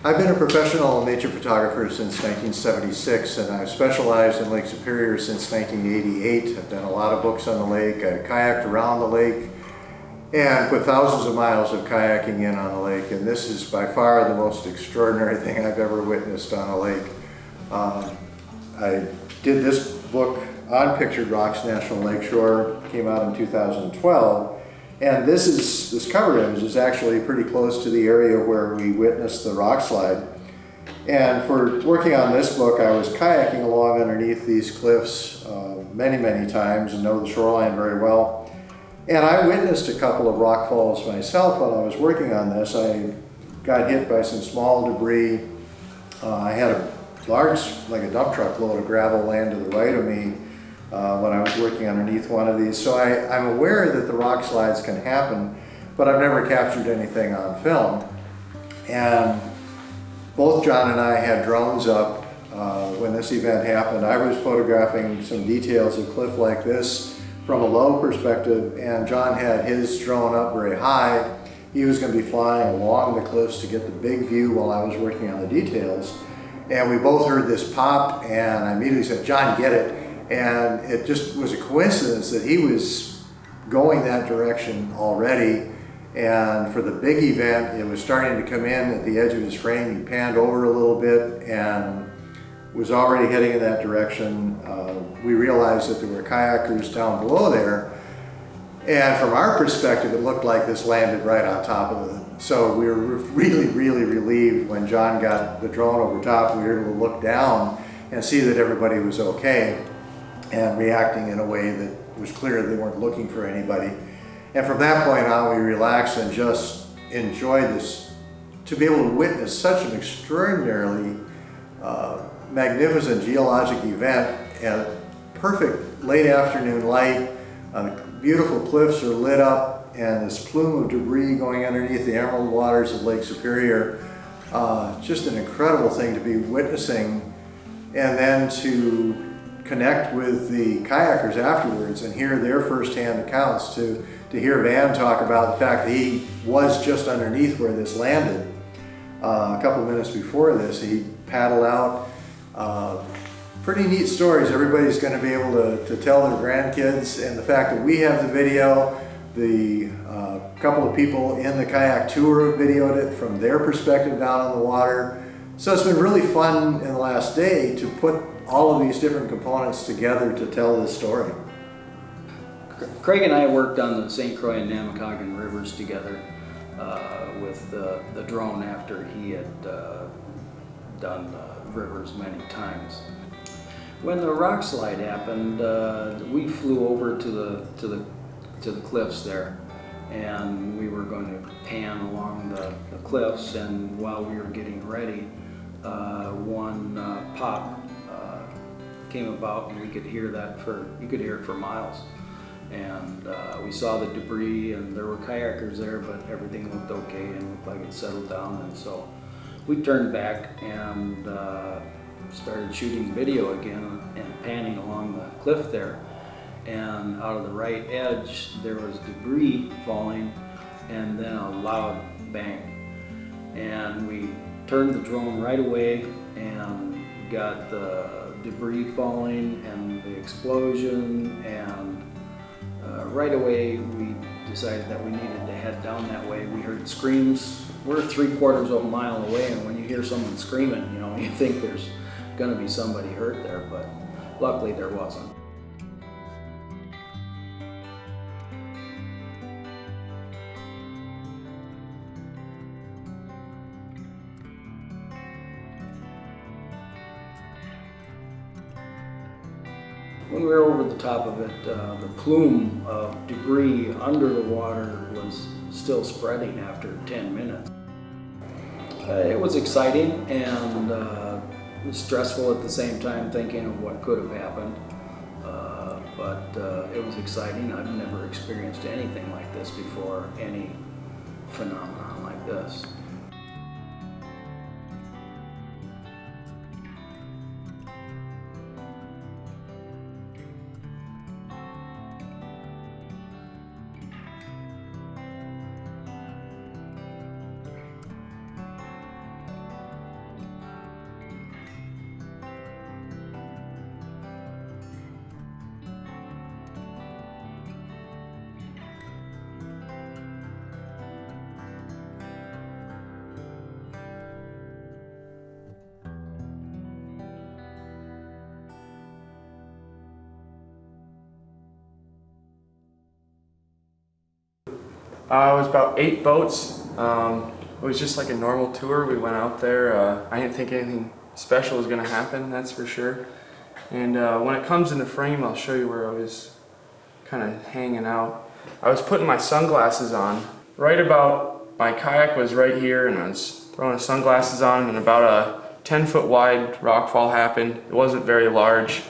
I've been a professional nature photographer since 1976, and I've specialized in Lake Superior since 1988. I've done a lot of books on the lake. I kayaked around the lake and put thousands of miles of kayaking in on the lake, and this is by far the most extraordinary thing I've ever witnessed on a lake. I did this book on Pictured Rocks National Lakeshore, came out in 2012, and this cover image is actually pretty close to the area where we witnessed the rock slide. And for working on this book, I was kayaking along underneath these cliffs many times and know the shoreline very well. And I witnessed a couple of rock falls myself while I was working on this. I got hit by some small debris. I had a large, like a dump truck load of gravel land to the right of me when I was working underneath one of these. So I'm aware that the rock slides can happen, but I've never captured anything on film. And both John and I had drones up when this event happened. I was photographing some details of cliff like this from a low perspective, and John had his drone up very high. He was going to be flying along the cliffs to get the big view while I was working on the details. And we both heard this pop, and I immediately said, "John, get it." And it just was a coincidence that he was going that direction already. And for the big event, it was starting to come in at the edge of his frame. He panned over a little bit and was already heading in that direction. We realized that there were kayakers down below there. And from our perspective, it looked like this landed right on top of them. So we were really relieved when John got the drone over top. We were able to look down and see that everybody was okay and reacting in a way that was clear they weren't looking for anybody. And from that point on, we relaxed and just enjoyed this, to be able to witness such an extraordinarily magnificent geologic event at perfect late afternoon light. The beautiful cliffs are lit up, and this plume of debris going underneath the emerald waters of Lake Superior. Just an incredible thing to be witnessing, and then to connect with the kayakers afterwards and hear their firsthand accounts, to hear Van talk about the fact that he was just underneath where this landed. A couple of minutes before this, he paddled out. Pretty neat stories everybody's going to be able to tell their grandkids, and the fact that we have the video, the couple of people in the kayak tour videoed it from their perspective down on the water. So it's been really fun in the last day to put all of these different components together to tell this story. Craig and I worked on the St. Croix and Namakagon rivers together with the drone after he had done the rivers many times. When the rock slide happened, we flew over to the cliffs there, and we were going to pan along the cliffs. And while we were getting ready, one pop came about, and we could hear that you could hear it for miles. And we saw the debris, and there were kayakers there, but everything looked okay and looked like it settled down. And so we turned back and started shooting video again and panning along the cliff there. And out of the right edge, there was debris falling, and then a loud bang. And we turned the drone right away and got the debris falling and the explosion, and right away we decided that we needed to head down that way. We heard screams. We're 3/4 of a mile away, and when you hear someone screaming, you think there's going to be somebody hurt there, but luckily there wasn't. When we were over the top of it, the plume of debris under the water was still spreading after 10 minutes. It was exciting and it was stressful at the same time, thinking of what could have happened. But it was exciting. I've never experienced anything like this before, any phenomenon like this. It was about 8 boats. It was just like a normal tour. We went out there. I didn't think anything special was gonna happen, that's for sure. And when it comes in the frame, I'll show you where I was kind of hanging out. I was putting my sunglasses on. Right about, my kayak was right here, and I was throwing the sunglasses on, and about a 10-foot wide rockfall happened. It wasn't very large.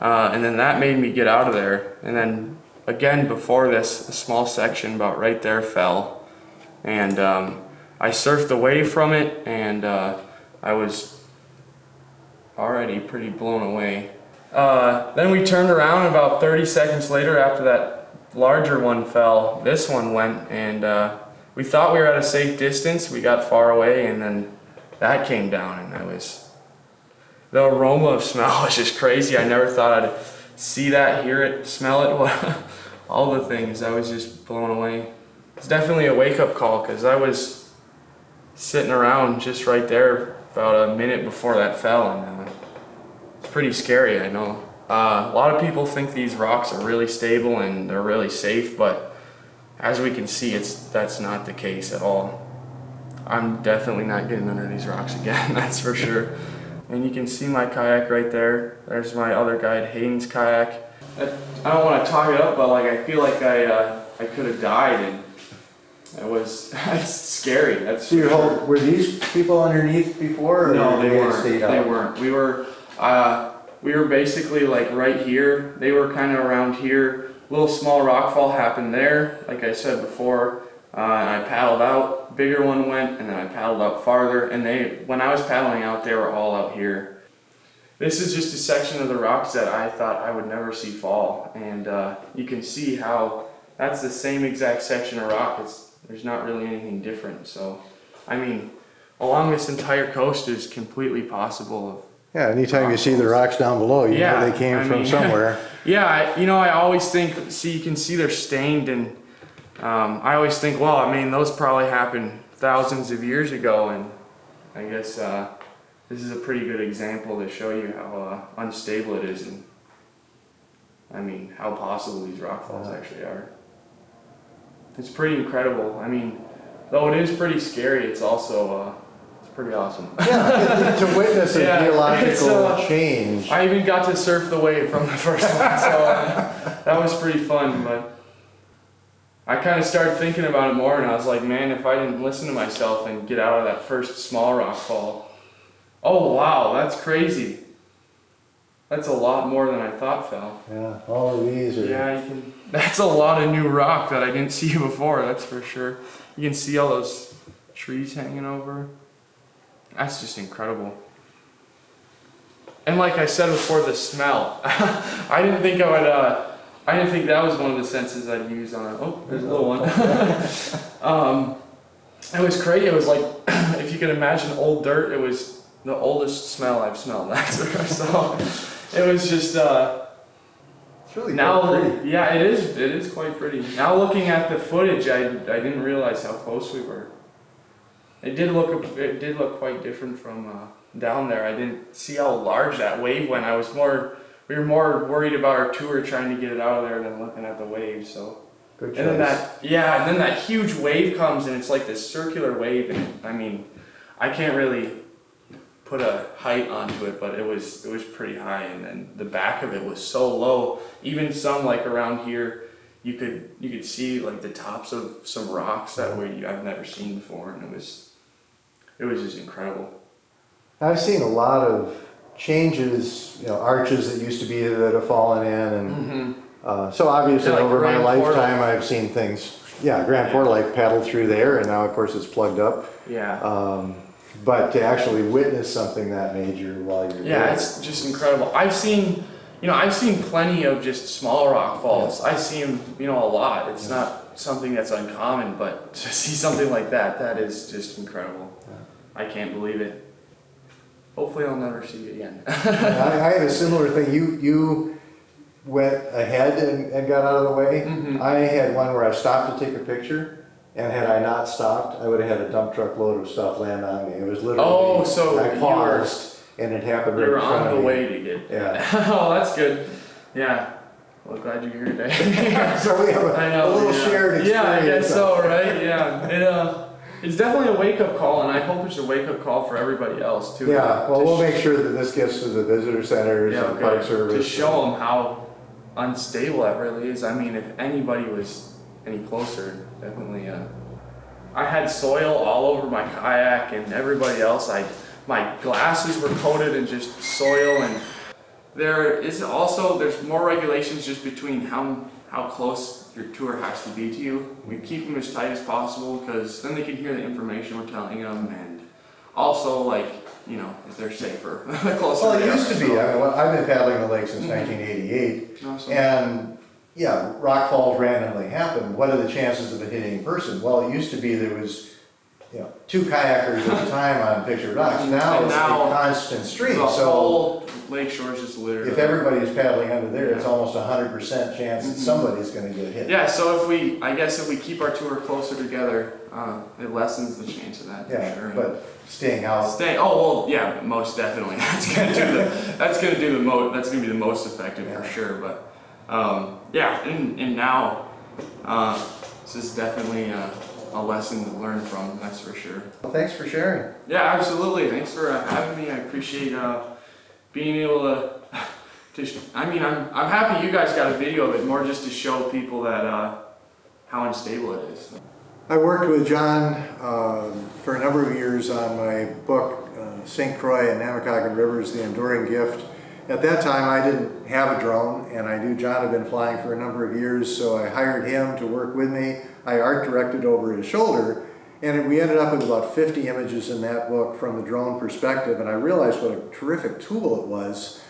And then that made me get out of there. And then again, before this, a small section about right there fell. And I surfed away from it, and I was already pretty blown away. Then we turned around, and about 30 seconds later, after that larger one fell, this one went, and we thought we were at a safe distance. We got far away, and then that came down, and the aroma of smell was just crazy. I never thought I'd see that, hear it, smell it, all the things. I was just blown away. It's definitely a wake-up call, because I was sitting around just right there about a minute before that fell, and it's pretty scary, I know. A lot of people think these rocks are really stable and they're really safe, but as we can see, that's not the case at all. I'm definitely not getting under these rocks again, that's for sure. And you can see my kayak right there. There's my other guide, Hayden's kayak. I don't want to talk it up, but like I feel like I could have died, and it's scary. That's So were these people underneath before? Or no, they had stayed out? weren't. They weren't. We were basically like right here. They were kind of around here. Little small rockfall happened there, like I said before. And I paddled out. Bigger one went, and then I paddled out farther. And when I was paddling out, they were all out here. This is just a section of the rocks that I thought I would never see fall. And you can see how that's the same exact section of rock. There's not really anything different. So, I mean, along this entire coast is completely possible. Yeah, anytime you see the rocks down below, you know they came from somewhere. Yeah, I always think, you can see they're stained, and I always think, well, I mean, those probably happened thousands of years ago, and I guess this is a pretty good example to show you how unstable it is, and I mean, how possible these rockfalls actually are. It's pretty incredible. I mean, though it is pretty scary, it's also it's pretty awesome. Yeah, to witness a geological change. I even got to surf the wave from the first one, so that was pretty fun. But I kind of started thinking about it more, and I was like, man, if I didn't listen to myself and get out of that first small rock fall, oh wow, that's crazy. That's a lot more than I thought fell. Yeah, all of these are... Yeah, that's a lot of new rock that I didn't see before, that's for sure. You can see all those trees hanging over. That's just incredible. And like I said before, the smell. I didn't think that was one of the senses I'd use on it. Oh, there's a little one. It was crazy. It was like, if you can imagine old dirt, it was the oldest smell I've smelled. So it was just, it's really quite pretty. Yeah, it is quite pretty. Now looking at the footage, I didn't realize how close we were. It did look quite different from down there. I didn't see how large that wave went. We were more worried about our tour trying to get it out of there than looking at the wave. So, Good choice. And then that huge wave comes, and it's like this circular wave, and I mean, I can't really put a height onto it, but it was pretty high, and then the back of it was so low. Even some like around here, you could see like the tops of some rocks that I've never seen before, and it was just incredible. I've seen a lot of changes, arches that used to be that have fallen in, and so obviously like over my Grand lifetime Portal. I've seen things. Yeah, Grand Portal, I paddled through there, and now of course it's plugged up. Yeah. But to actually witness something that major while you're there. It's just incredible. I've seen plenty of just small rock falls. I see them, a lot. It's not something that's uncommon, but to see something like that is just incredible. I can't believe it. Hopefully I'll never see it again. I had a similar thing. You went ahead and got out of the way. Mm-hmm. I had one where I stopped to take a picture, and had I not stopped, I would have had a dump truck load of stuff land on me. It was literally, I paused, and it happened right You were in front on of the me. way to get. Yeah. Oh, that's good. Yeah. Well, glad you're here today. So we have a little shared experience. Yeah, I guess so, right? Yeah. It's definitely a wake-up call, and I hope it's a wake-up call for everybody else, too. Yeah, well, we'll make sure that this gets to the visitor centers and park service. To show them how unstable that really is. I mean, if anybody was any closer, definitely. I had soil all over my kayak, and everybody else, my glasses were coated in just soil, and there's more regulations just between how close your tour has to be to you. We keep them as tight as possible because then they can hear the information we're telling them, and also if they're safer. Closer. Well, it used to be. I mean, I've been paddling the lake since 1988, and yeah, rock falls randomly happen. What are the chances of it hitting a person? Well, it used to be there was 2 kayakers at a time on Pictured Rocks. Now it's a constant stream. The so whole lakeshore is just littered. If everybody is paddling under there, it's almost 100% chance that somebody's going to get hit. Yeah. So if we keep our tour closer together, it lessens the chance of that for sure. But staying out. Oh well, yeah, most definitely. That's gonna be the most effective for sure. But and now this is definitely a lesson to learn from. That's for sure. Well, thanks for sharing. Yeah, absolutely. Thanks for having me. I appreciate being able to. I'm happy you guys got a video of it, more just to show people that how unstable it is. I worked with John for a number of years on my book, St. Croix and Namakagon Rivers, The Enduring Gift. At that time, I didn't have a drone, and I knew John had been flying for a number of years, so I hired him to work with me. I art directed over his shoulder, and we ended up with about 50 images in that book from the drone perspective, and I realized what a terrific tool it was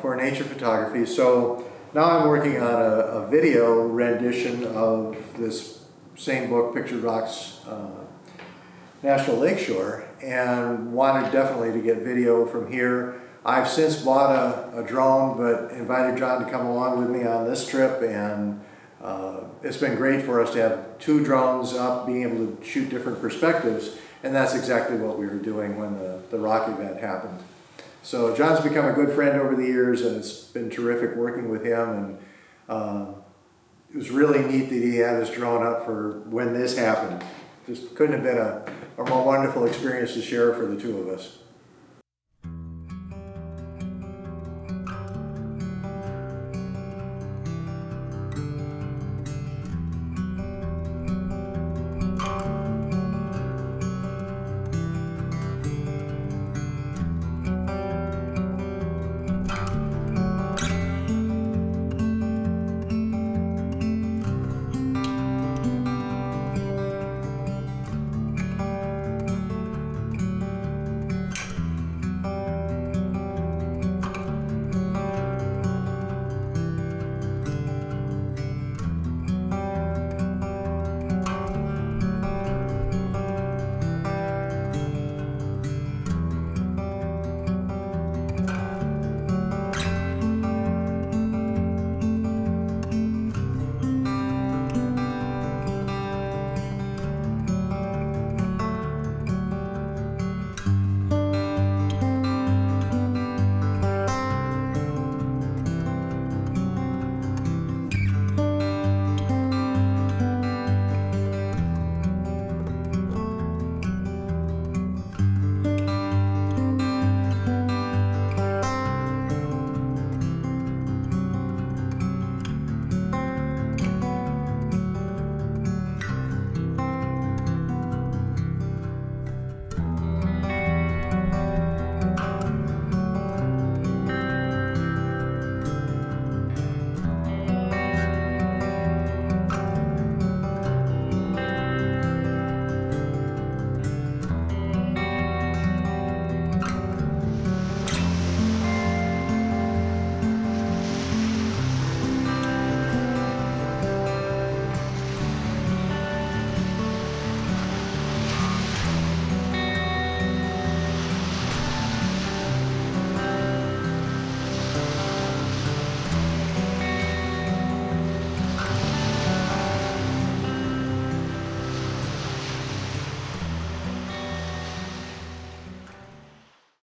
for nature photography. So now I'm working on a video rendition of this same book, Pictured Rocks National Lakeshore, and wanted definitely to get video from here. I've since bought a drone, but invited John to come along with me on this trip, and it's been great for us to have 2 drones up, being able to shoot different perspectives, and that's exactly what we were doing when the rock event happened. So John's become a good friend over the years, and it's been terrific working with him, and it was really neat that he had his drone up for when this happened. Just couldn't have been a more wonderful experience to share for the 2 of us.